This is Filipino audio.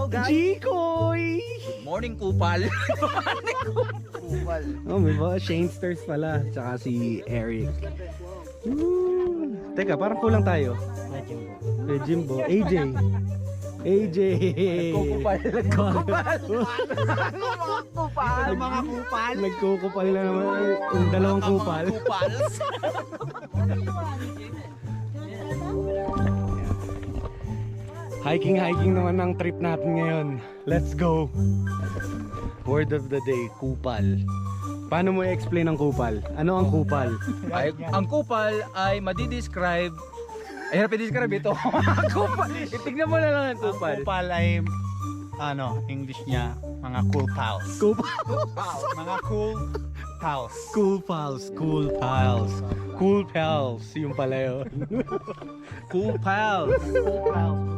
guys. Jikoy! Morning kupal. Kupal. Oh, may mga Shanesters pala. Tsaka si Eric. Teka, parang kulang tayo. May Jimbo. AJ. AJ. Kupal. Kupal. Kupal. Mga kupal. Nagkukupal na naman. Yung dalawang kupal. Kupals. Hiking naman ang trip natin ngayon. Let's go. Word of the day, kupal. Paano mo i-explain ang kupal? Ano ang kupal? Ay, ang kupal ay madidescribe. Ay, hirap i-describe ito. Kupal. Itignan mo na lang ang kupal. Kupal ay, ano, English niya, mga cool pals. Mga cool pals. Cool pals, cool pals. Cool pals, yung pala yun. Cool pals. Cool pals.